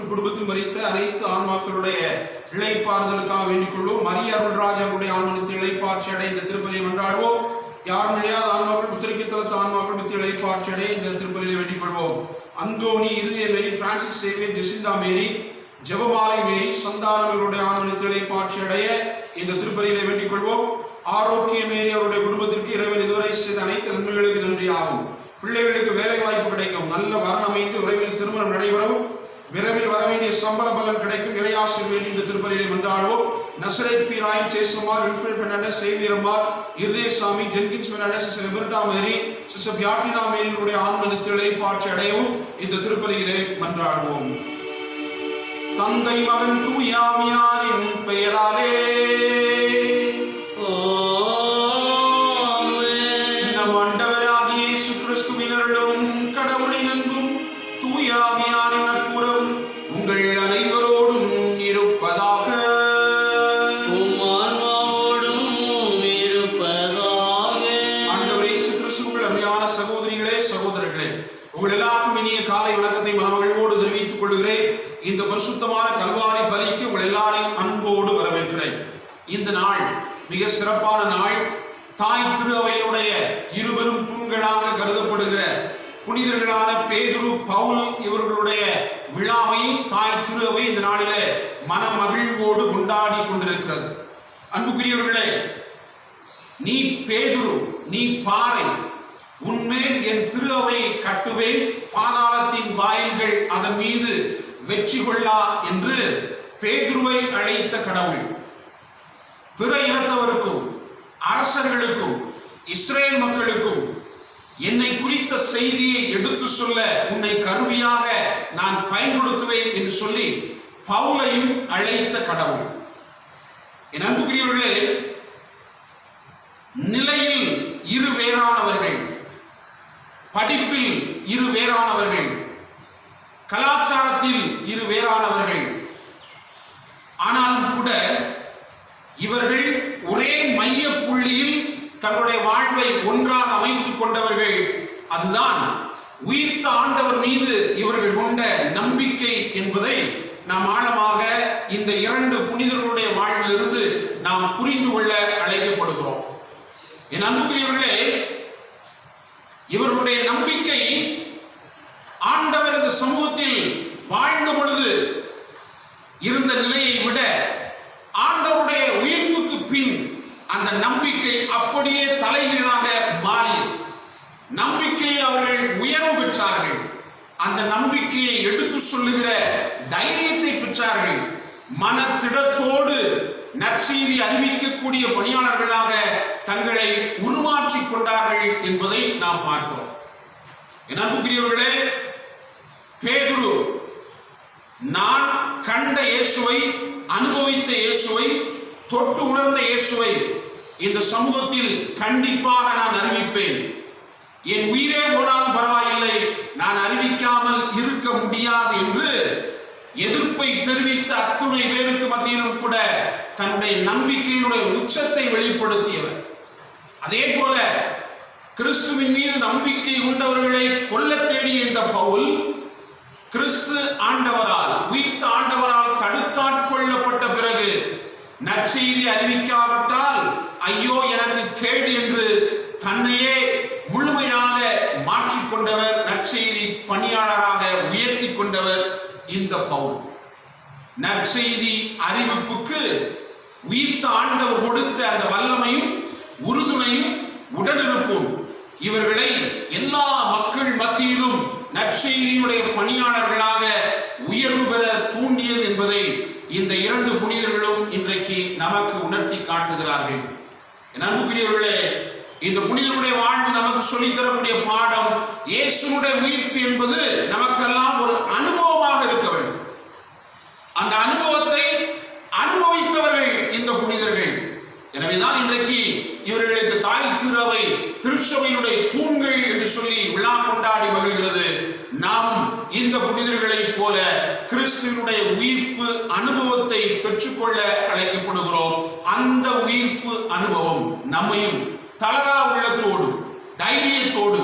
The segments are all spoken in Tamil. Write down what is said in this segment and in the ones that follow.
குடும்பத்தில் மரித்த அனைத்து ஆன்மாக்களுடைய இளைப்பாறுதலுக்காக வேண்டிக் கொள்வோம். மரிய அருள்ராஜாவுடைய ஆன்மனத்தில் இளைப்பாட்சி அடைய இந்த திருப்பலியை கொண்டாடுவோம். யாரும் இழையாத ஆன்மாக்கள் உத்திரிக்கை தளத்து ஆன்மாக்கள் மத்திய இளைப்பாட்சி அடைய இந்த திருப்பலியை வேண்டிக் கொள்வோம். அந்தோனி, இருதய மேரி, பிரான்சிஸ் சேவியர், ஜெசிந்தா மேரி, ஜெபமாலை மேரி சந்தானங்களுடைய ஆன்மனத்தில் இளைப்பாட்சி அடைய இந்த திருப்பலியை வேண்டிக் கொள்வோம். ஆரோக்கிய மேரி அவருடைய குடும்பத்திற்கு இறைவன் இதுவரை செய்த அனைத்து நன்மைகளுக்கு நன்றி ஆகும். பிள்ளைகளுக்கு வேலை வாய்ப்பு கிடைக்கும், நல்ல வரன் அமைந்து விரைவில் திருமணம் நடைபெறவும், விரைவில் வர வேண்டிய சம்பள பலன் கிடைக்கும். இறையாசிர் வேண்டி இந்த திருப்பலியை கொண்டாடுவோம். Nazareth B Roy, Jeyasamar, Wilfred Fernandes, சேவியர்மார், Irudayasamy, Jenkins Fernandes, sister Eberta Mary, sister Beatina மேரியுடைய ஆன்மனத்தில் இளைப்பாட்சி அடையவும் இந்த திருப்பலியிலே மன்றாடுவோம். தந்தை மகன் தூய ஆவியாரின் பெயராலே நம் ஆண்டவராகிய இயேசு கிறிஸ்துவின் அருளும் கடவுளின் அன்பும் தூய ஆவியாரின் நட்புறவும் உங்கள் அனைவரோடும் இருப்பதாக. ஆண்டவர் இயேசு கிறிஸ்துவுக்குள் அருமையான சகோதரிகளே, சகோதரர்களே, உங்கள் எல்லாருக்கும் இனிய காலை வணக்கத்தை மனமகிழ்வோடு தெரிவித்துக் கொள்கிறேன். இந்த பரிசுத்தமான கல்வாரி பலிக்கு உங்கள் எல்லாரையும் அன்போடு வரவேற்கிறேன். இந்த நாள் மிக சிறப்பான நாள். தாய் திரு அவையினுடைய இருவரும் தூண்களாக கருதப்படுகிற புனிதர்களான பேதுரு, பவுல் இவர்களுடைய விழாவை தாய் திரு அவை இந்த நாளிலே மனமகிழ்வோடு கொண்டாடி கொண்டிருக்கிறது. அன்புக்குரியவர்களே, நீ பேதுரு, நீ பாறை, உன்மேல் என் திரு அவையை கட்டுவேன், பாதாளத்தின் வாயில்கள் அதன் மீது வெற்றி கொள்ளா என்று பேதுருவை அழைத்த கடவுள் பிற இனத்தவருக்கும் அரசர்களுக்கும் இஸ்ரேல் மக்களுக்கும் என்னை குறித்த செய்தியை எடுத்து சொல்ல உன்னை கருவியாக நான் பயன்படுத்துவேன் என்று சொல்லி பவுலையும் அழைத்த கடவுள். என் அன்புக்குரியவர்களே, நிலையில் இரு வேறானவர்கள், படிப்பில் இரு வேறானவர்கள், கலாச்சாரத்தில் இரு வேறானவர்கள், ஆனாலும் கூட இவர்கள் ஒரே மைய புள்ளியில் தங்களுடைய வாழ்வை ஒன்றாக அமைத்துக் கொண்டவர்கள். அதுதான் உயிர்த்த ஆண்டவர் மீது இவர்கள் கொண்ட நம்பிக்கை என்பதை நாம் ஆழமாக இந்த இரண்டு புனிதர்களுடைய வாழ்விலிருந்து நாம் புரிந்து கொள்ள அழைக்கப்படுகிறோம். என் அன்புக்குரியவர்களே, இவர்களுடைய நம்பிக்கை ஆண்டவர் இந்த சமூகத்தில் வாழ்ந்த பொழுது இருந்த நிலையை விட ஆண்டவருடைய உயிர்ப்புக்கு பின் அந்த நம்பிக்கை அப்படியே தலைகீழாக மாறியது. நம்பிக்கையில் அவர்கள் உயர்வு பெற்றார்கள். அந்த நம்பிக்கையை எடுத்து சொல்லுகிற தைரியத்தை பெற்றார்கள். மனத்திடத்தோடு நற்செய்தி அறிவிக்கக்கூடிய பணியாளர்களாக தங்களை உருமாற்றிக் கொண்டார்கள் என்பதை நாம் பார்க்கிறோம். என் அன்புக்குரியவர்களே, பேதுரு நான் கண்ட இயேசுவை, அனுபவித்த இயேசுவை, தொட்டு உணர்ந்த இயேசுவை இந்த சமூகத்தில் கண்டிப்பாக நான் அறிவிப்பேன். என் உயிரே போனாலும் பரவாயில்லை, நான் அறிவிக்காமல் இருக்க முடியாது என்று எதிர்ப்பை தெரிவித்த அத்துணை பேருக்கு மத்தியிலும் கூட தன்னுடைய நம்பிக்கையினுடைய உச்சத்தை வெளிப்படுத்தியவர். அதே போல கிறிஸ்துவின் மீது நம்பிக்கை கொண்டவர்களை கொல்ல தேடிய இந்த பவுல் கிறிஸ்து ஆண்டவரால், உயிர்த்த ஆண்டவரால் தடுத்தாட்கொள்ளப்பட்ட பிறகு நற்செய்தி அறிவிக்காவிட்டால் ஐயோ எனக்கு கேடு என்று தன்னையே முழுமையாக மாற்றிக்கொண்டவர், நற்செய்தி பணியாளராக உயர்த்தி கொண்டவர் இந்த பவுல். நற்செய்தி அறிவிப்புக்கு உயிர்த்த ஆண்டவர் கொடுத்த அந்த வல்லமையும் நற்செய்தியுடைய பணியாளர்களாக உயர்வு பெற தூண்டியது என்பதை இந்த இரண்டு புனிதர்களும் இன்றைக்கு நமக்கு உணர்த்தி காட்டுகிறார்கள். அன்புக்குரியவர்களே, இந்த புனிதனுடைய வாழ்வு நமக்கு சொல்லித் தரக்கூடிய பாடம், இயேசுனுடைய உயிர்ப்பு என்பது நமக்கெல்லாம் ஒரு அனுபவமாக இருக்க வேண்டும். அந்த அனுபவத்தை அனுபவித்தவர்கள் இந்த புனிதர்கள். எனவேதான் இன்றைக்கு இவர்களுக்கு தாய் திருவை திருச்சபையினுடைய தூண்கள் என்று சொல்லி விழா கொண்டாடி மகிழ்கிறது. நாம் இந்த புனிதர்களை போல கிறிஸ்துவினுடைய உயிர்ப்பு அனுபவத்தை பெற்றுக்கொள்ள அழைக்கப்படுகிறோம். அந்த உயிர்ப்பு அனுபவம் நம்மையும் தளரா உள்ளத்தோடு தைரியத்தோடு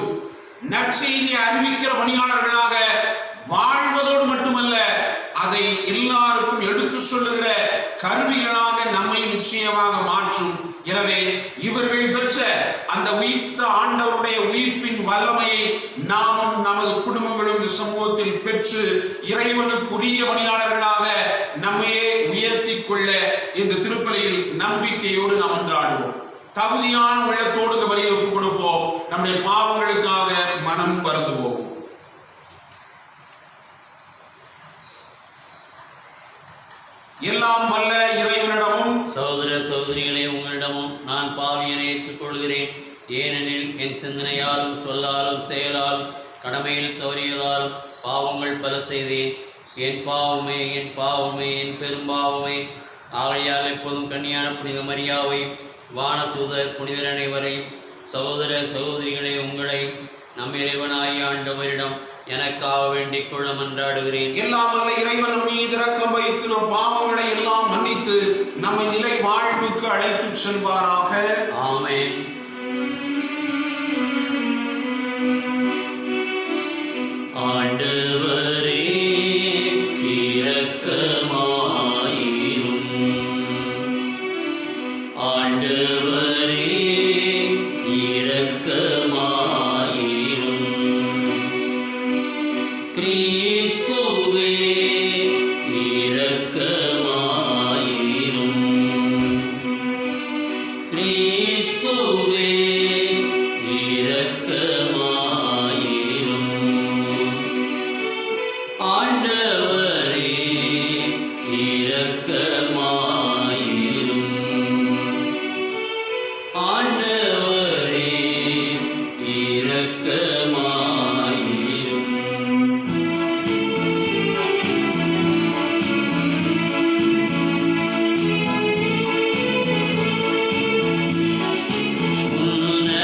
நற்செய்தியை அறிவிக்கிற பணியாளர்களாக வாழ்வதோடு மட்டுமல்ல, அதை எல்லாருக்கும் எடுத்து சொல்லுகிற கருவிகளாக நம்மை நிச்சயமாக மாற்றும். எனவே இவர்கள் பெற்ற அந்த உயிர்த்த ஆண்டவருடைய உயிர்ப்பின் வல்லமையை நாமும் நமது குடும்பங்களும் இந்த சமூகத்தில் பெற்று இறைவனுக்குரிய பணியாளர்களாக நம்மையே உயர்த்தி கொள்ள இந்த திருப்பலியில் நம்பிக்கையோடு நாம் அன்றாடுவோம். தகுதியான உள்ளத்தோடு இந்த பலியை ஒப்புக் கொடுப்போம். நம்முடைய பாவங்களுக்காக மனம் வருந்துவோம். எல்லாம் வல்ல இறைவனிடமும் சகோதர சகோதரிகளே, உங்களிடமும் நான் பாவியனை ஏற்றுக்கொள்கிறேன். ஏனெனில் என் சிந்தனையாலும் சொல்லாலும் செயலாலும் கடமையில் தவறியதாலும் பாவங்கள் பல செய்தேன். என் பாவமே என் பாவமே என் பெரும்பாவமே. ஆகையால் எப்போதும் கன்னியான புனித மரியாவையும் வானதூதர் புனிதர் அனைவரையும் சகோதர சகோதரிகளே உங்களையும் நம் இறைவனாகிய ஆண்டவரிடம் எனக்காக வேண்டிக் கொள்ள மன்றாடுகிறேன். எல்லாம் வல்ல இறைவன் மீது இரக்கம் வைத்து நம் பாவங்களை எல்லாம் மன்னித்து நம்மை நிலை வாழ்வுக்கு அழைத்து செல்வாராக. ஆமென். ஆண்டவரே இரக்கமாயிரும். ஆண்டவரே இரக்கமாயிரும். கிறிஸ்துவே இரக்கமாயிரும். கிறிஸ்துவே இரக்கமாயிரும். ஆண்டவரே இரக்கமாயிரும். ஆண்டவரே இரக்கமாயிரும். உன்னத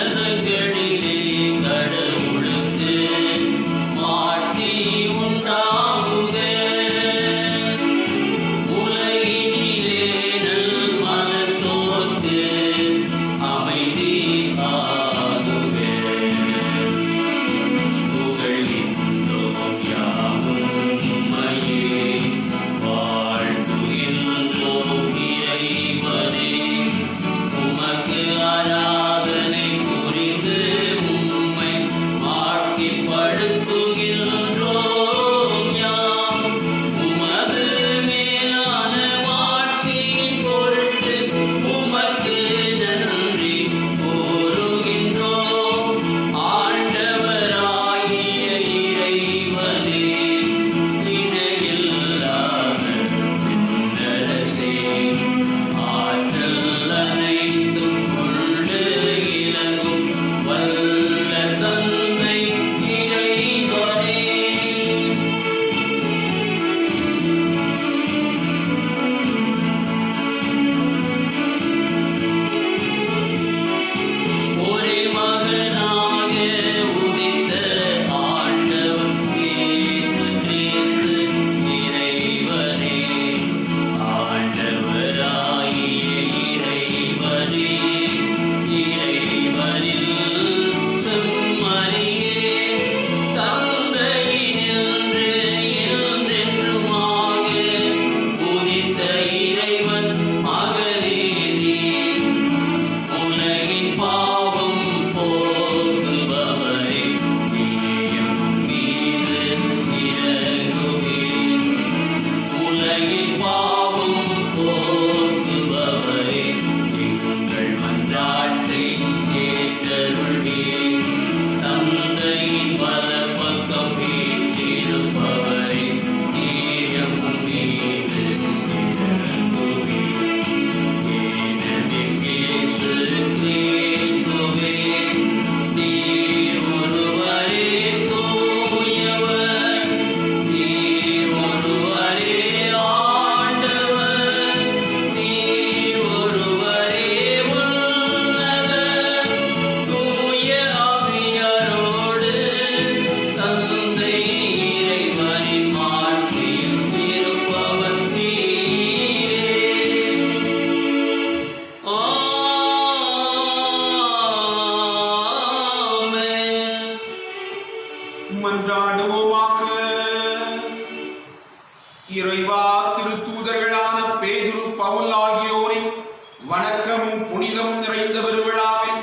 புனிதமும் நிறைந்த பெருவிழாவில்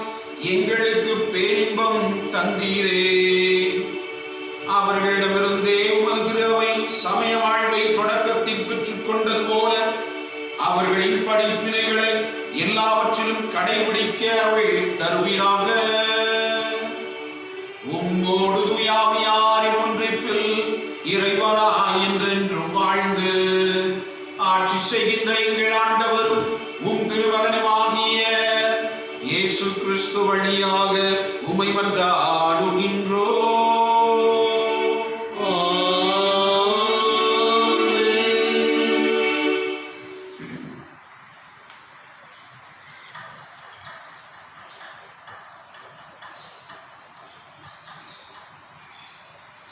எங்களுக்கு பேரின்பம் தந்தீரே. அவர்களிடமிருந்தே உமது திருவை சமய வாழ்வை தொடக்கத்தில் பெற்றுக் கொண்டது போல அவர்களின் படிப்பினைகளை எல்லாவற்றிலும் கடைபிடிக்க அவள் தருவீராக. உம்மோடு தூயாவியாரின் ஒன்றிப்பில் இறைவனாய் என்றென்றும் வாழ்ந்து ஆட்சி செய்கின்ற எங்கள் ஆண்டவரும் உம் திருமகனுமாகிய இயேசு கிறிஸ்து வழியாக உம்மை மன்றாடுகின்றோம்.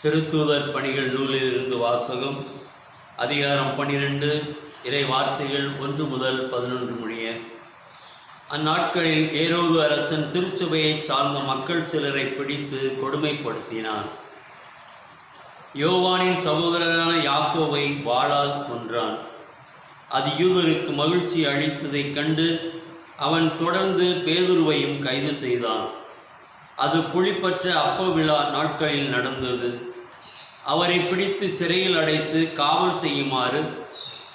திருத்தூதர் பணிகள் நூலில் இருந்து வாசகம். அதிகாரம் 12, இறை வார்த்தைகள் 1 முதல் 11 முடிய. அந்நாட்களில் ஏரோது அரசன் திருச்சபையைச் சார்ந்த மக்கள் சிலரை பிடித்து கொடுமைப்படுத்தினான். யோவானின் சகோதரரான யாக்கோவை வாளால் கொன்றான். அது யூதருக்கு மகிழ்ச்சி அளித்ததைக் கண்டு அவன் தொடர்ந்து பேதுருவையும் கைது செய்தான். அது புளிப்பற்ற அப்ப விழா நாட்களில் நடந்தது. அவரை பிடித்து சிறையில் அடைத்து காவல் செய்யுமாறு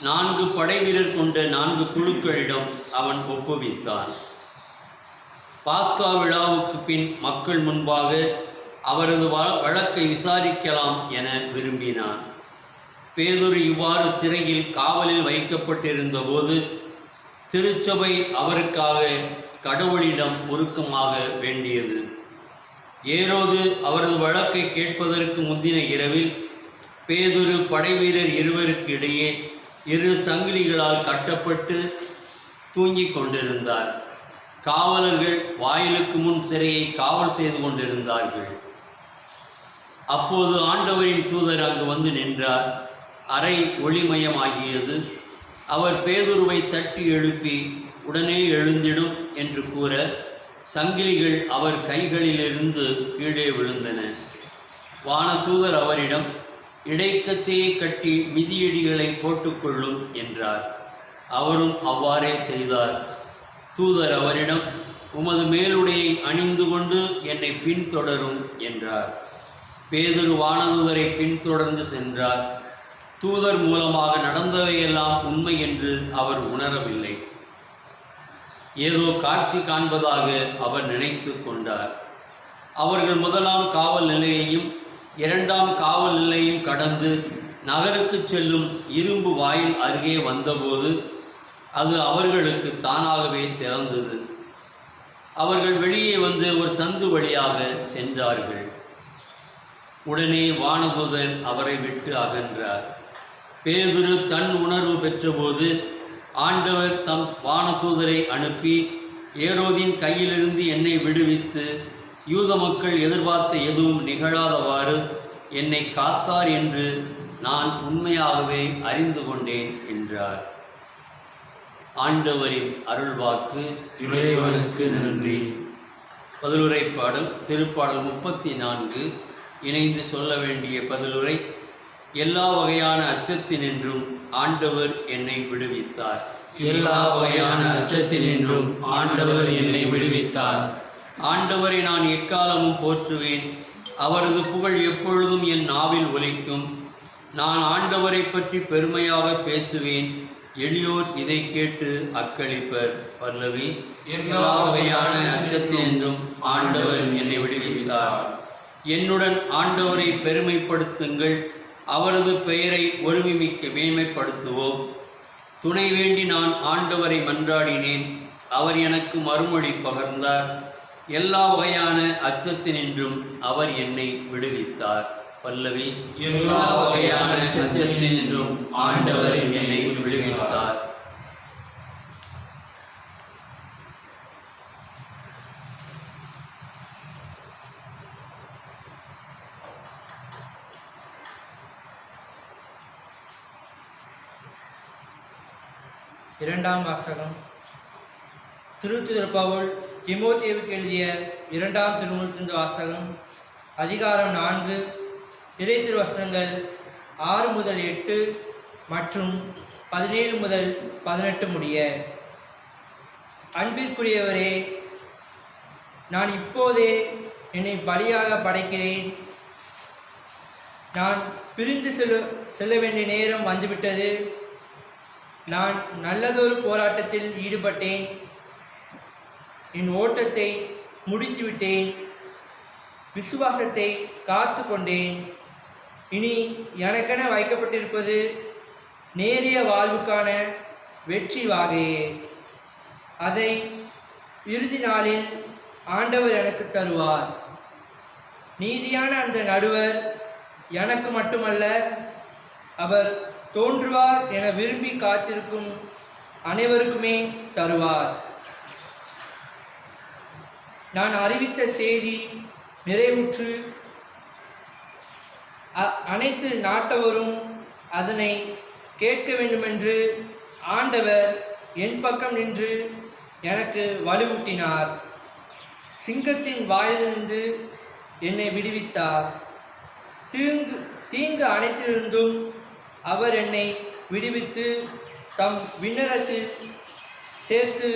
4 படைவீரர் கொண்ட 4 குழுக்களிடம் அவன் ஒப்புவித்தான். பாஸ்கா விழாவுக்கு பின் மக்கள் முன்பாக அவரது வழக்கை விசாரிக்கலாம் என விரும்பினான். பேதுரு இவ்வாறு சிறையில் காவலில் வைக்கப்பட்டிருந்த போது திருச்சபை அவருக்காக கடவுளிடம் உருக்கமாக வேண்டியது. ஏரோது அவரது வழக்கை கேட்பதற்கு முந்தின இரவில் பேதுரு படைவீரர் இருவருக்கு இடையே 2 சங்கிலிகளால் கட்டப்பட்டு தூங்கிக் கொண்டிருந்தார். காவலர்கள் வாயிலுக்கு முன் சிறையை காவல் செய்து கொண்டிருந்தார்கள். அப்போது ஆண்டவரின் தூதர் அங்கு வந்து நின்றார். அறை ஒளிமயமாகியது. அவர் பேதுருவை தட்டி எழுப்பி உடனே எழுந்திடும் என்று கூற சங்கிலிகள் அவர் கைகளிலிருந்து கீழே விழுந்தன. வானதூதர் அவரிடம், இடைக்கச்சையை கட்டி மிதியடிகளை போட்டுக்கொள்ளும் என்றார். அவரும் அவ்வாறே செய்தார். தூதர் அவரிடம், உமது மேலுடையை அணிந்து கொண்டு என்னை பின்தொடரும் என்றார். பேதுரு வானதூதரை பின்தொடர்ந்து சென்றார். தூதர் மூலமாக நடந்தவையெல்லாம் உண்மை என்று அவர் உணரவில்லை. ஏதோ காட்சி காண்பதாக அவர் நினைத்து கொண்டார். அவர்கள் 1ஆம் காவல் நிலையையும் 2ஆம் காவல் நிலையையும் கடந்து நகருக்கு செல்லும் இரும்பு வாயில் அருகே வந்தபோது அது அவர்களுக்கு தானாகவே திறந்தது. அவர்கள் வெளியே வந்து ஒரு சந்து வழியாக சென்றார்கள். உடனே வானதூதன் அவரை விட்டு அகன்றார். பேதுரு தன் உணர்வு பெற்றபோது ஆண்டவர் தம் வானதூதரை அனுப்பி, ஏரோதின் கையிலிருந்து என்னை விடுவித்து யூத மக்கள் எதிர்பார்த்த எதுவும் நிகழாதவாறு என்னை காத்தார் என்று நான் உண்மையாகவே அறிந்து கொண்டேன் என்றார். ஆண்டவரின் அருள்வாக்கு. இறைவனுக்கு நன்றி. பதிலுரை பாடல். திருப்பாடல் 34. இணைந்து சொல்ல வேண்டிய பதிலுரை. எல்லா வகையான அச்சத்தினின்றும் ஆண்டவர் என்னை விடுவித்தார். எல்லா வகையான அச்சத்தினின்றும் ஆண்டவர் என்னை விடுவித்தார். ஆண்டவரை நான் எக்காலமும் போற்றுவேன். அவரது புகழ் எப்பொழுதும் என் நாவில் ஒலிக்கும். நான் ஆண்டவரை பற்றி பெருமையாக பேசுவேன். எளியோர் இதை கேட்டு அக்களிப்பர். பல்லவி. எல்லா வகையான அச்சத்தினின்றும் ஆண்டவர் என்னை விடுவித்தார். என்னுடன் ஆண்டவரை பெருமைப்படுத்துங்கள். அவரது பெயரை ஒருமிமிக்க மேன்மைப்படுத்துவோம். துணை வேண்டி நான் ஆண்டவரை மன்றாடினேன். அவர் எனக்கு மறுமொழி பகர்ந்தார். எல்லா வகையான அச்சத்தினின்றும் அவர் என்னை விடுவித்தார். பல்லவி. எல்லா வகையான அச்சத்தினின்றும் ஆண்டவர் என்னை விடுவித்தார். இரண்டாம் வாசகம். திருத்தூதர் பவுல் தீமோத்தேயுவுக்கு எழுதிய 2ஆம் திருமுகத்திலிருந்து வாசகம். அதிகாரம் 4, இறை திருவசனங்கள் 6 முதல் 8 மற்றும் 17 முதல் 18 முடிய. அன்பிற்குரியவரே, நான் இப்போதே என்னை பலியாக படைக்கிறேன். நான் பிரிந்து செல்ல வேண்டிய நேரம் வந்துவிட்டது. நான் நல்லதொரு போராட்டத்தில் ஈடுபட்டேன். என் ஓட்டத்தை முடித்துவிட்டேன். விசுவாசத்தை காத்து கொண்டேன். இனி எனக்கென வைக்கப்பட்டிருப்பது நேரிய வாழ்வுக்கான வெற்றி வாகையே. அதை இறுதி நாளில் ஆண்டவர் எனக்கு தருவார். நீதியான அந்த நடுவர் எனக்கு மட்டுமல்ல, அவர் தோன்றுவார் என விரும்பி காத்திருக்கும் அனைவருக்குமே தருவார். நான் அறிவித்த செய்தி நிறைவுற்று அனைத்து நாட்டவரும் அதனை கேட்க வேண்டுமென்று ஆண்டவர் என் பக்கம் நின்று எனக்கு வலுவூட்டினார். சிங்கத்தின் வாயிலிருந்து என்னை விடுவித்தார். தீங்கு அனைத்திலிருந்தும் அவர் என்னை விடுவித்து தம் விண்ணரசில் சேர்த்து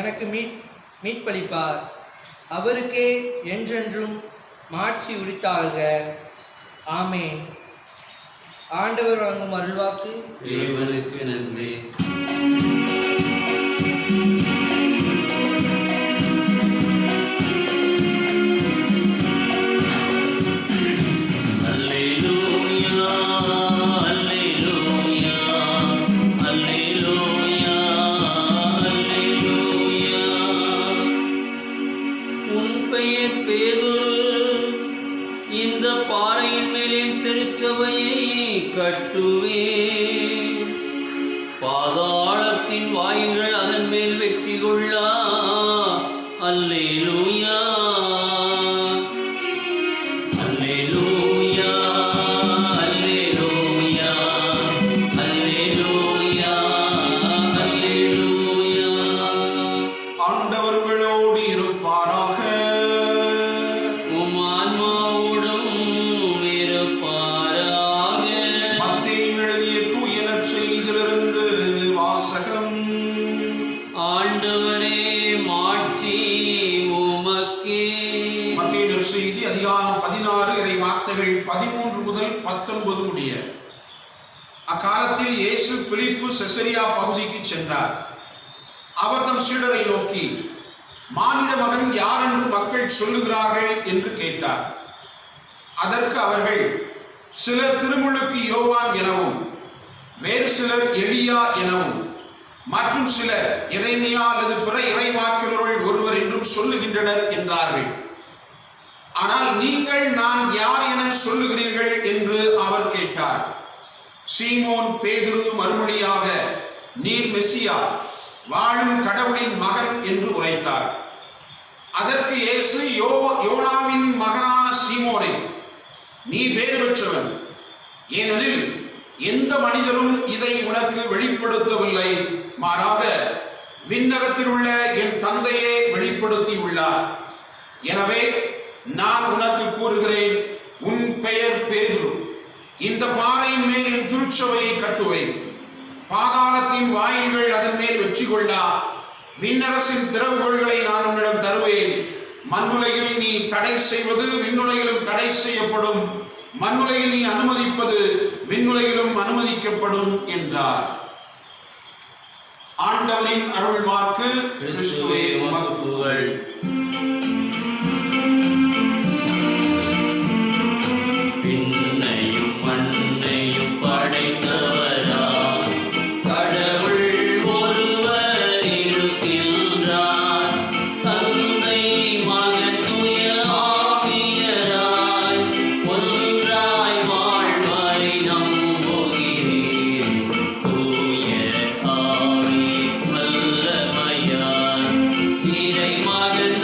எனக்கு மீட்பளிப்பார். அவருக்கே என்றென்றும் மாட்சி உரித்தாக. ஆமேன். ஆண்டவர் வழங்கும் அருள்வாக்கு. இறைவனுக்கு நன்றி. பாதாளத்தின் வாயில்கள் அதன் மேல் வெற்றி கொள்ளா. அல்லேலூயா, அல்லேலூயா, அல்லேலூயா, அல்லேலூயா, அல்லேலூயா. ஆண்டவர் உங்களோடு இருப்பாராக. உம் ஆன்மாவோடும் இருப்பாராக. மத்தேயு எழுதிய தூய நற்செய்தியிலிருந்து வாசகம். ஆண்டவரே, மாட்சி உமக்கே. மத்தேயு நற்செய்தி அதிகாரம் 16 இறை வார்த்தைகள் 13 முதல் 19 முடிய. அக்காலத்தில் இயேசு பிலிப்பு செசரியா பகுதிக்கு சென்றார். அவர் தம் சீடரை நோக்கி, மானிட மகன் யார் என்று மக்கள் சொல்லுகிறார்கள் என்று கேட்டார். அதற்கு அவர்கள், சிலர் திருமுழுக்கு யோவான் எனவும், வேறு சிலர் எலியா எனவும், மற்றும் சிலர் எரேமியா அல்லது பிற இறைவாக்கினருள் ஒருவர் என்றும் சொல்லுகின்றனர் என்றார்கள். ஆனால் நீங்கள் நான் யார் என சொல்லுகிறீர்கள் என்று அவர் கேட்டார். சீமோன் பேதுரு மறுமொழியாக, நீர் மெசியா, வாழும் கடவுளின் மகன் என்று உரைத்தார். அதற்கு இயேசு, யோனாவின் மகனான சீமோனே, நீ பேறு பெற்றவன். ஏனெனில் எந்த மனிதரும் இதை உனக்கு வெளிப்படுத்தவில்லை, மாறாக விண்ணகத்தில் உள்ள என் தந்தையே வெளிப்படுத்தியுள்ளார். எனவே நான் உனக்கு கூறுகிறேன், உன் பெயர் பேதுரு. இந்த பாறையின் மேல் என் திருச்சபையை கட்டுவேன். பாதாளத்தின் வாயில்கள் அதன் மேல் வெற்றி கொள்ளா. விண்ணரசின் திறவுகோல்களை நான் உன்னிடம் தருவேன். மண்ணுலகில் நீ தடை செய்வது விண்ணுலகிலும் தடை செய்யப்படும், மண்ணுலகில் நீ அனுமதிப்பது விண்ணுலகிலும் அனுமதிக்கப்படும் என்றார். ஆண்டவரின் அருள் வாக்கு. கிறிஸ்துவே உமக்கு புகழ். விண்ணையும் மண்ணையும் படைத்தவரா, கடவுள் ஒருவர் இருக்கின்றார். தந்தை மகன் தூய ஆவியராய் ஒன்றாய் வாழ்வரை நம்புகிறேன். தூய ஆவி வல்லமையார் இறை மகன்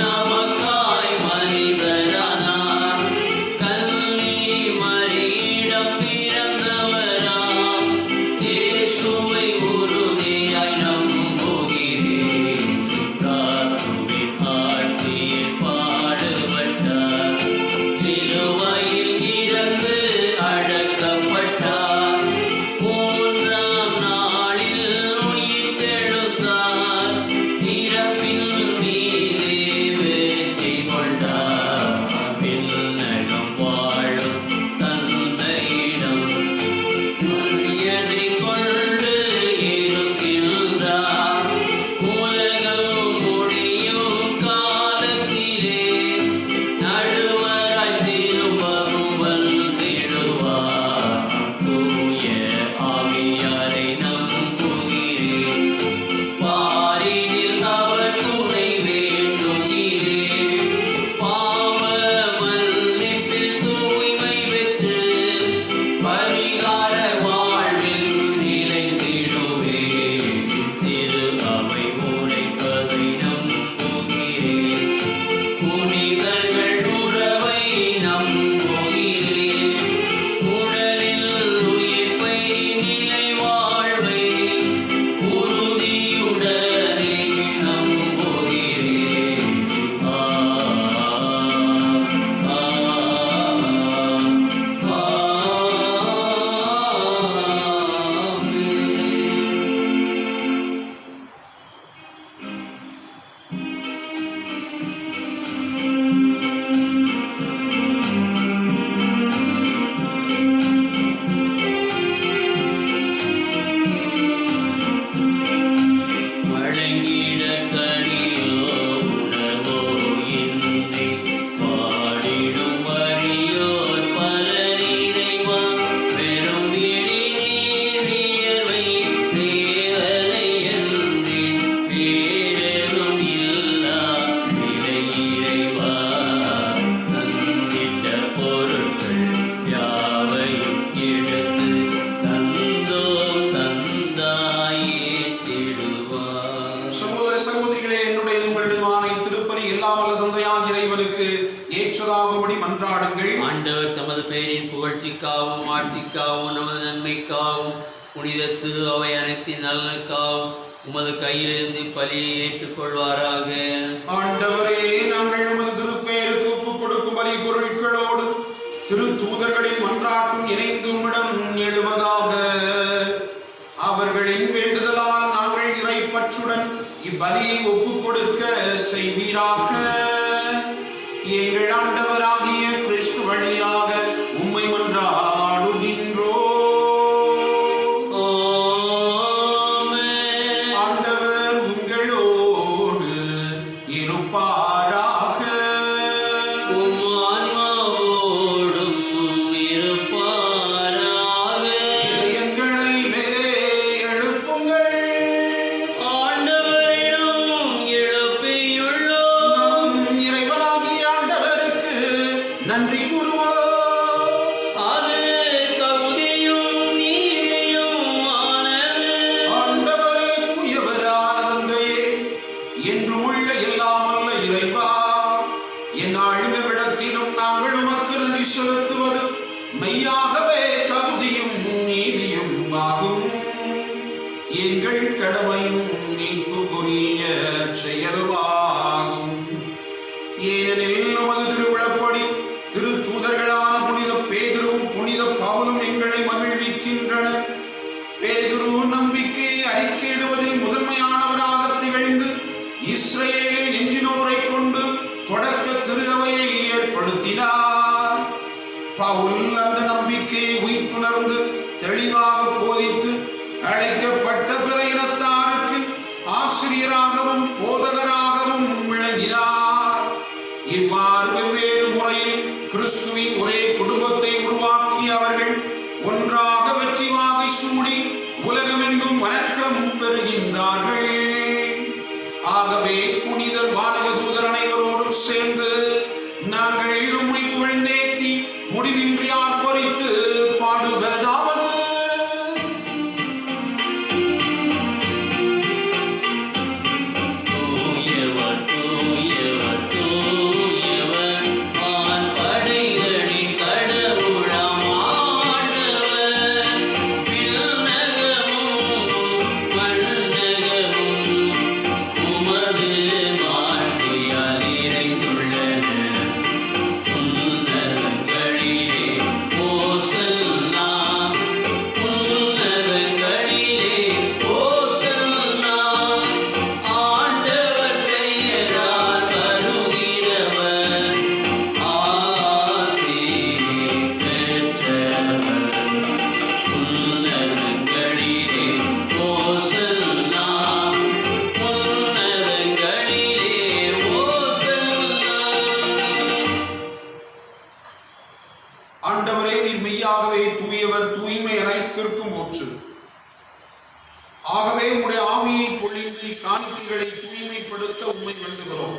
ஏற்றதாகும்படி மன்றாடுங்கள். ஆண்டவர் தமது பெயரின் புகழ்ச்சிக்காகவும் ஆட்சிக்காகவும் நமது நன்மைக்காகவும் புனித திரு அவை அனைத்தின் நலனுக்காகவும் உமது கையிலிருந்து பலியை ஏற்றுக்கொள்வாராக. ஆண்டவரே, நாங்கள் உமது திருப்பெயருக்கு ஒப்புக் கொடுக்கும் பலி பொருட்களோடு திரு தூதர்களின் மன்றாட்டும் இணைந்து உம்மிடம் எழுவதாக. அவர்களின் வேண்டுதலால் நாங்கள் இறைப்பற்றுடன் இப்பலியை ஒப்புக் கொடுக்க செய்வீராக. எங்கள் ஆண்டவராகிய கிறிஸ்து வழியாக உம்மை மன்றாடுகின்றோ. ஆண்டவர் உங்களோடு இருப்பாராக. இதயங்களை மேலே எழுப்புங்கள். நம் இறைவனாகிய ஆண்டவருக்கு நன்றி கூறுவோம். ஆண்டவரே, தூயவரான தந்தையே, என்றும் உள்ள எல்லாம் வல்ல இறைவா, எந்நாளும் எவ்விடத்திலும் நாங்கள் உமக்கு நன்றி செலுத்துவது மெய்யாகவே தகுதியும் நீதியும் ஆகும். எங்கள் கடமையும் மீட்புக்குரிய செயலுமாகும். ஏனெனில் உமது திருவிழப்படி திரு தூதர்களான புனித பேதுருவும் புனித பவுலும் எங்களை மகிழ்விக்கின்றனர். பேதுரு நம்பிக்கை அறிக்கையிடுவதில் முதன்மையானவராக திகழ்ந்து இஸ்ரேலில் எஞ்சினோரை கொண்டு தொடக்க திரு அவையை ஏற்படுத்தினார். பவுல் அந்த நம்பிக்கையை உயிர்ப்புணர்ந்து தெளிவாக போதித்து அழைக்கப்பட்ட பிற இனத்தாருக்கு ஆசிரியராகவும் போதகராகவும் விளங்கினார். இவ்வாறு வெவ்வேறு முறையில் கிறிஸ்துவின் ஒரே குடும்பத்தை உருவாக்கி அவர்கள் ஒன்றாக வெற்றி வாகை சூடி உலகமெங்கும் வணக்கம் பெறுகின்றார்கள். ஆகவே புனிதர் வானக தூதர் அனைவரோடும் சேர்ந்து நாங்கள் உம்மை புகழ்ந்தேத்தி முடிவின்றி ஆர்ப்பரித்து பாடுவதாவது. ஆண்டவரே, நீர் மெய்யாகவே தூயவர், தூய்மை அனைத்திற்கும் ஊற்று. ஆகவே உம்முடைய ஆவியை பொழிந்து காணிக்கைகளை தூய்மைப்படுத்த உம்மை வேண்டுகிறோம்.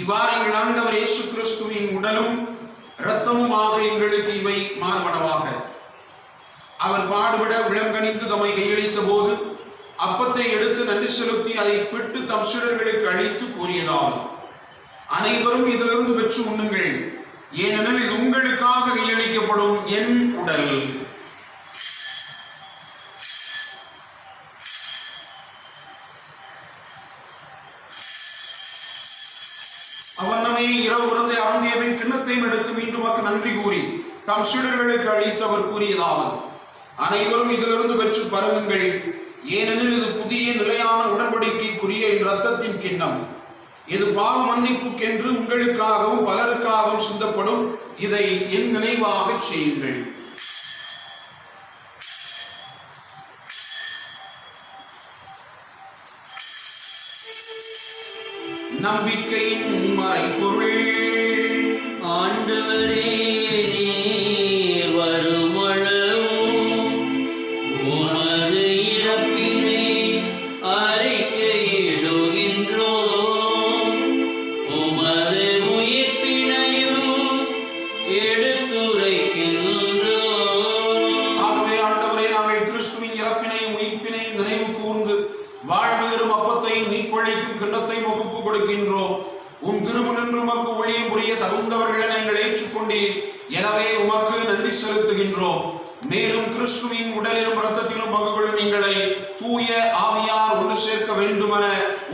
இவ்வாறு எங்கள் ஆண்டவர் இயேசு கிறிஸ்துவின் உடலும் இரத்தமுமாக எங்களுக்கு இவை மாறுபடவாக. அவர் பாடுபட விளங்கணிந்து தம்மை கையளித்த போது அப்பத்தை எடுத்து நன்றி செலுத்தி அதை பிட்டு தம் சீடர்களுக்கு அளித்து கூறியதால், அனைவரும் இதிலிருந்து பெற்று உண்ணுங்கள், ஏனெனில் இது உங்களுக்காக கையளிக்கப்படும் என் உடல். அவனமே இரவு உறந்தை அருந்தியவின் கிண்ணத்தையும் எடுத்து மீண்டும் நன்றி கூறி தம் சீடர்களுக்கு அளித்தவர் கூறியதாவது, அனைவரும் இதிலிருந்து பெற்று பருகுங்கள், ஏனெனில் இது புதிய நிலையான உடன்படிக்கைக்குரிய என் இரத்தத்தின் கிண்ணம். இது பாவ மன்னிப்புக்கென்று உங்களுக்காகவும் பலருக்காகவும் சிந்தப்படும். இதை என் நினைவாக செய்யுங்கள். நம்பிக்கையின் மறைபொருள். ஆண்டவரே, நீர் வருமளவும் உமது இறப்பினை அறிக்கையிடுகின்றோம், உமது உயிர்ப்பினையும் எடுத்துரைக்கின்றோம். ஆகவே ஆண்டவரே, நாங்கள் கிறிஸ்துவின் இறப்பினையும் உயிர்ப்பினையும் நினைவு கூர்ந்து வாழ்வு தரும் அப்பத்தையும் மீட்பளிக்கும் கிண்ணத்தையும் ஒப்புக் கொடுக்கின்றோம். உம் திருமுன் நின்று உமக்கு ஒளியும் தகுந்தவர்கள் என எங்களை ஏற்றுக்கொண்டீர். எனவே உமக்கு நன்றி செலுத்துகின்றோம். மேலும் கிறிஸ்துவின் உடலிலும் இரத்தத்திலும் பங்கு கொள்ளும் எங்களை தூய ஆவியார் ஒன்று சேர்க்க வேண்டுமென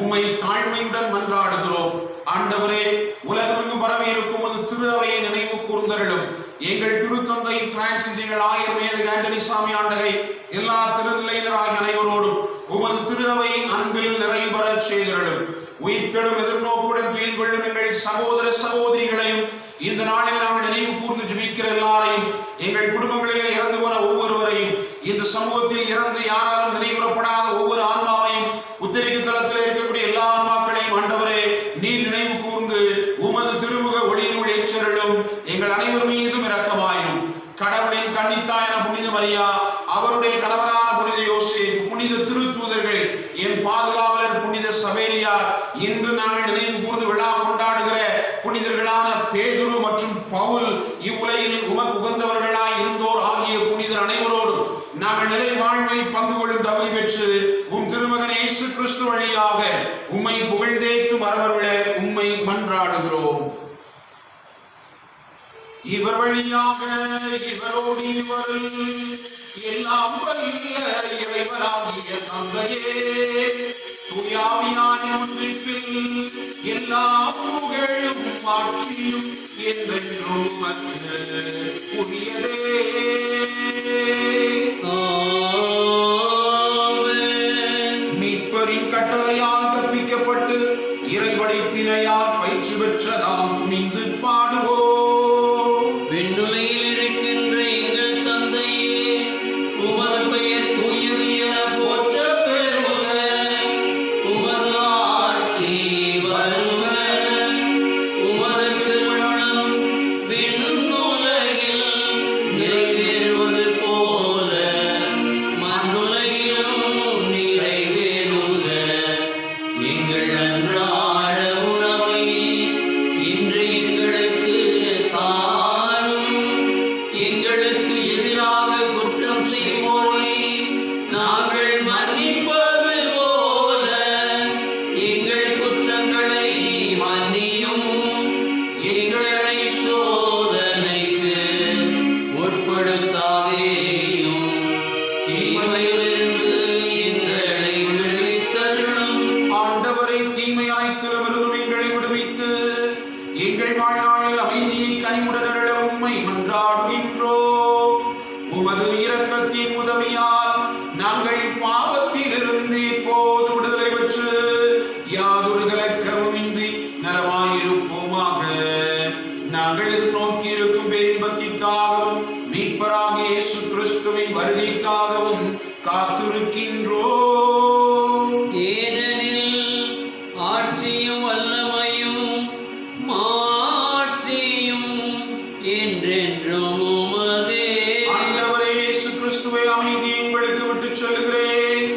உம்மை தாழ்மையுடன் மன்றாடுகிறோம். ஆண்டவரே, உலகமெங்கும் பரவி இருக்கும் ஒரு திரு அவையை நினைவு கூர்ந்தருளும். எங்கள் திருத்தந்தை பிரான்சிஸ், எங்கள் ஆயர் மேதகு ஆண்டனி சாமி ஆண்டகை, எல்லா திருநிலையினராகிய அனைவரோடும் உமது திரு அவை அன்பில் நிறைவுபெற செய்தருளும். உயிர்த்தெழும் எதிர்நோக்குடன் துயில் கொள்ளும் எங்கள் சகோதர சகோதரிகளையும், இந்த நாளில் நாங்கள் நினைவு கூர்ந்து ஜெபிக்கிற எல்லாரையும், எங்கள் குடும்பங்களிலே இறந்து போன ஒவ்வொருவரையும், இந்த சமூகத்தில் இறந்து யாராலும் நினைவுறப்படாத ஒவ்வொரு ஆன்மாவையும், உத்தரிக்கு தளத்தில் இருக்கக்கூடிய எல்லா ஆன்மாக்களையும் ஆண்டவரே நீர் நினைவு கூர்ந்து உமது திருமுக ஒளியினுள் ஏற்றருளும். எங்கள் அனைவர் மீதும் இரக்கமாயிரும். கடவுளின் கன்னித்தாயான புனித மரியா, அவருடைய கணவரான புனித யோசேப்பு, புனித திருத்தூதர்கள், என் பாதுகாவலர் புனித சவேரியா, இன்று நாங்கள் நினைவு கூர்ந்து விழா கொண்டாடுகிற புனிதர்களான பேதுரு மற்றும் பவுல், இவ்வுலகில் உமக்கு உகந்தவர்களாய் இருந்தோர் ஆகிய புனிதர் அனைவரோடும் நாங்கள் நிலை வாழ்வில் பங்கு கொள்ளும் தகுதி பெற்று உம் திருமகன் இயேசு கிறிஸ்து வழியாக உம்மை புகழ்ந்தேத்து மரவர்கள உம்மை மன்றாடுகிறோம். இவர் வழியாக இவரோடு இவரில் எல்லாம் வல்ல இறைவனாகிய தந்தையே, தூயாவியான ஒன்றிப்பில் எல்லா புகழும் ஆட்சியும் என்றென்றும் உரியதே. மீட்பரின் கட்டளையால் கற்பிக்கப்பட்டு இறைவடைப்பினையால் பயிற்சி பெற்ற நாம் துணிந்து பாடுவோம். விண்ணுலகில் இருக்கின்ற எங்கள் தந்தையே, உமது பெயர் தூயது என போற்றப் பெறுக. உமது ஆட்சி வருக. உமது திருமணம் விண்ணுலகில் நிறைவேறுவது போல மண்ணுலகிலும் நிறைவேறுக. எங்கள் அன்றாட உணவை இன்று எங்களுக்கு தாரும். எங்களுக்கு எதிராக குற்றம் செய்வோரை நாங்கள் மன்னிப்பது போல எங்கள் குற்றங்களை மன்னியும். எங்களை சோதனைக்கு உட்படுத்தாதேயும், தீமையிலிருந்து எங்களை விடுவித்தருளும். ஆண்டவரை தீமை அனைத்திலுமிருந்தும் எங்களை விடுவித்து எங்கள் வாழ்நாளில் அமைதியை கனிவுடனருள உம்மை மன்றாடுகின்றோம். உமது இரக்கத்தின் உதவியால் நாங்கள் பாவத்திலிருந்து இப்போது விடுதலை பெற்று யாதொரு கலக்கமுமின்றி நலமாயிருப்போமாக. நாங்கள் எதிர்நோக்கி இருக்கும் பேரின்பத்திற்காகவும் மீட்பராகிய இயேசு கிறிஸ்துவின் வருகைக்காகவும் காத்திருக்கின்றோம். ஏனெனில் ஆட்சியும் வல்லமையும் மாட்சியும் என்றென்றும் உமதே. ஆண்டவரே இயேசு கிறிஸ்துவே, அமைதியை உங்களுக்கு விட்டுச் சொல்லுகிறேன்,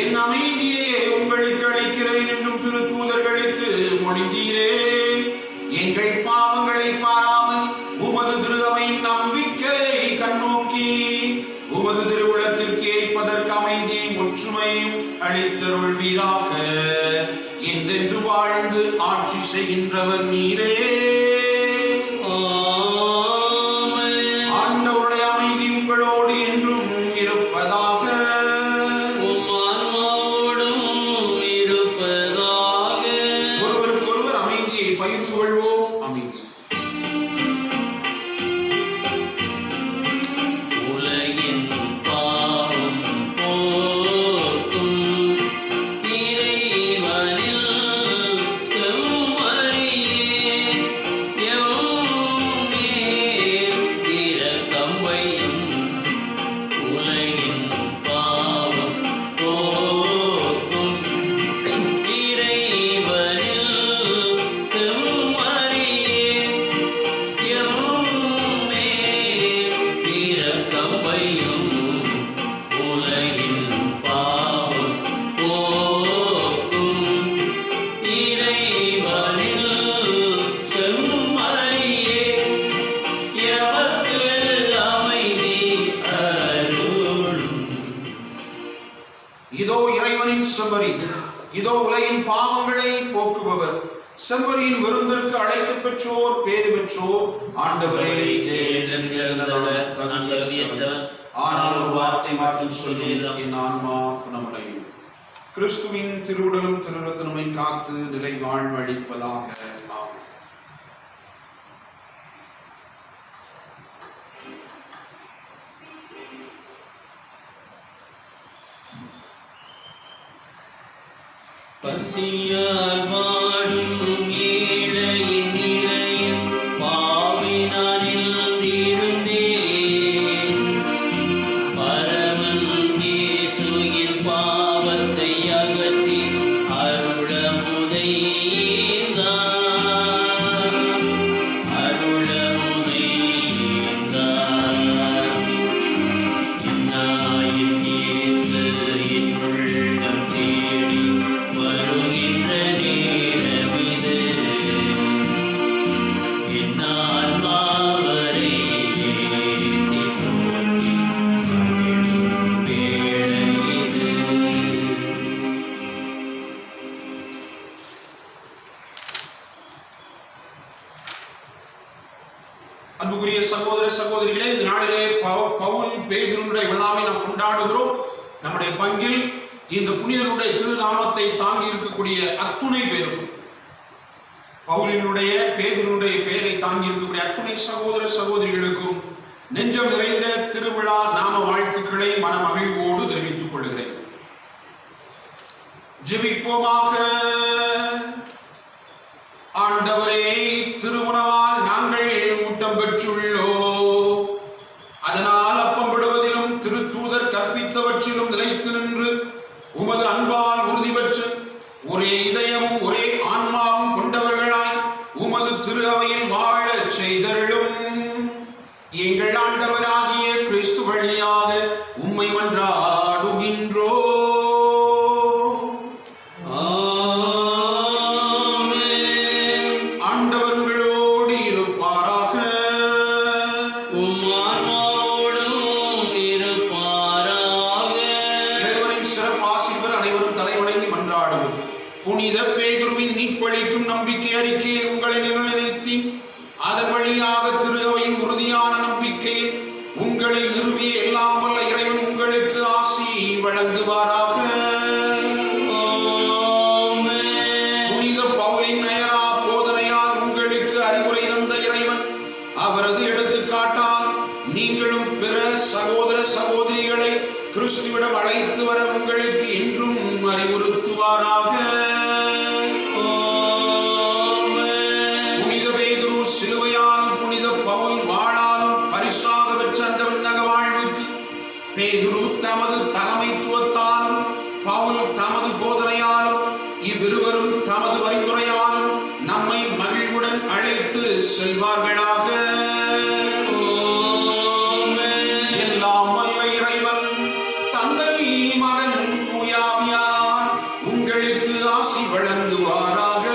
என் அமைதியை உங்களுக்கு அளிக்கிறேன் என்னும் திருத்தூதர்களுக்கு மொழிந்தீரே. எங்கள் பாவங்களை பாராமல் உமது திரு அவையின் நம்பிக்கையை கண்ணோக்கி உமது திருவுளத்திற்கு ஏற்பதற்கு அமைதியும் ஒற்றுமையும் அளித்தருள்வீராக. என்றென்று வாழ்ந்து ஆட்சி செய்கின்றவர் நீரே. ஆமென். ஆண்டவருடைய அமைதி உங்களோடு என்றும் இருப்பதாக. உம் ஆன்மாவோடும் இருப்பதாக. ஒருவருக்கொருவர் அமைதியை பகிர்ந்து கொள்வோம். அமைதி. உலகின் பாவம் போக்கும் இறைவனில் செம்மறியே, எம்மேல் இரக்கம் வையும். உலகின் பாவம் போக்கும் இறைவனில் செம்மறியே, செம்மறியின் விருந்திற்கு அழைக்கப் பெற்றோர் பேறு பெற்றோர். ஆண்டவரே, ஆனால் ஒரு வார்த்தை மட்டும் சொல்லி என் ஆன்மா குணமடையும். கிறிஸ்துவின் திருவுடலும் திருரத்தினமை காத்து நிலை வாழ்வழிப்பதாக. பசியால் வாடும் ஏழையின் நிலையில் பாவினான் இருந்தேன். பரமன் இயேசு என் பாவத்தை அகற்றி அருளமுதை ஈந்தார். அருளமுதை ஈந்தார். இன்னாயின் இயேசு என் உள்ளம் தேடி வருகின்ற நேரமிது. என் ஆன்மாவரை ஏந்தி போற்றி மகிழும் வேளை இது. அன்புக்குரிய சகோதர சகோதரிகளே, இந்த நாளிலே பவுல் பேதுருவுடைய விழாவை நாம் கொண்டாடுகிறோம். நம்முடைய பங்கில் இந்த புனிதனுடைய திருநாமத்தை தாங்கி இருக்கக்கூடிய அத்துணை பேருக்கும், பவுலினுடைய பேதுருவுடைய பெயரை தாங்கி இருக்கக்கூடிய அத்துணை சகோதர சகோதரிகளுக்கும் நெஞ்சம் நிறைந்த திருவிழா நாம வாழ்த்துக்களை மனமகிழ்வோடு தெரிவித்துக் கொள்கிறேன். ஜெபிப்போமாக. ஆண்டவரே, திருவுணவால் நாங்கள் ஊட்டம் பெற்றுள்ளோம். அதனால் அப்பம் விடுவதிலும் திருத்தூதர் கற்பித்தவற்றிலும் நிலைத்து நின்று உமது அன்பால் உறுதி பெற்று ஒரே இதயமும் ஒரே ஆன்மாவும் கொண்டவர்களாய் உமது திரு அவையில் வாழ செய்தருளும். எங்கள் ஆண்டவராகிய கிறிஸ்து வழியாக உம்மை மன்றாடுகின்றோம். ஆண்டவர்களோடு இருப்பாராக. இறைவனின் சிறப்பாசிவர் அனைவரும் தலைவணங்கி மன்றாடுவோம். புனித பேதுருவின் மீட்பளிக்கும் நம்பிக்கை அறிக்கையில் உங்களை நிலைநிறுத்தி அதன் வழியாக திரு அவையின் உறுதியான நம்பிக்கையில் உங்களை நிறுவிய எல்லாம் வல்ல இறைவன் உங்களுக்கு ஆசி வழங்குவாராக. புனித பவுலின் நயரா போதனையால் உங்களுக்கு அறிவுரை தந்த இறைவன் அவரது எடுத்துக்காட்டால் நீங்களும் பிற சகோதர சகோதரிகளை கிறிஸ்துவிடம் அழைத்து வர உங்களுக்கு என்றும் அறிவுறுத்துவாராக. புனித பேதுரு சிலுவையாலும் புனித பவுல் வாழாலும் பரிசாக பெற்ற அந்த விண்ணக வாழ்வுக்கு பேதுரு தமது தலைமைத்துவத்தாலும் பவுல் தமது போதனையாலும் இவ்விருவரும் தமது பரிந்துரையாலும் நம்மை மகிழ்வுடன் அழைத்து செல்வார்களாக. எல்லாம் வல்ல இறைவன் தந்தை மகன் தூயாவியார் உங்களுக்கு ஆசி வழங்குவாராக.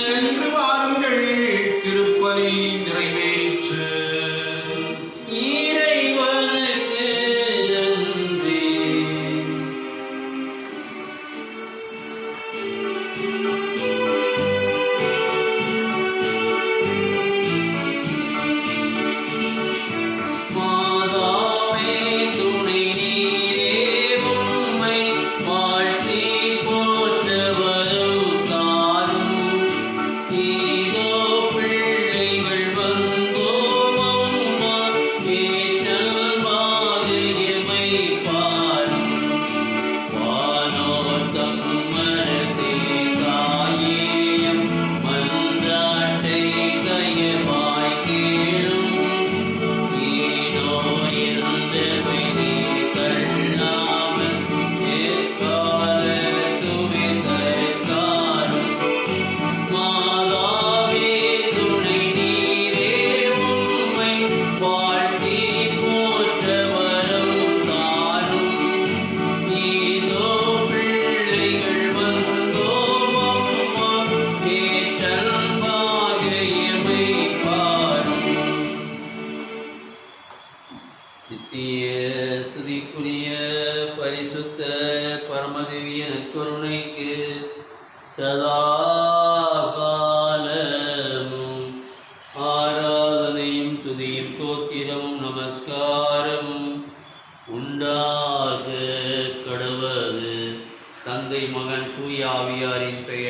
சென்று வாருங்கள், திருப்பலி நிறைவேற்று. இறைவனுக்கு நன்றி. நித்திய ஸ்துதிக்குரிய பரிசுத்த பரமதிவிய நற்கருணைக்கு சதா காலமும் ஆராதனையும் துதியும் தோத்திரமும் நமஸ்காரமும் உண்டாக கடவது. தந்தை மகன் தூய ஆவியாரின் பெயர்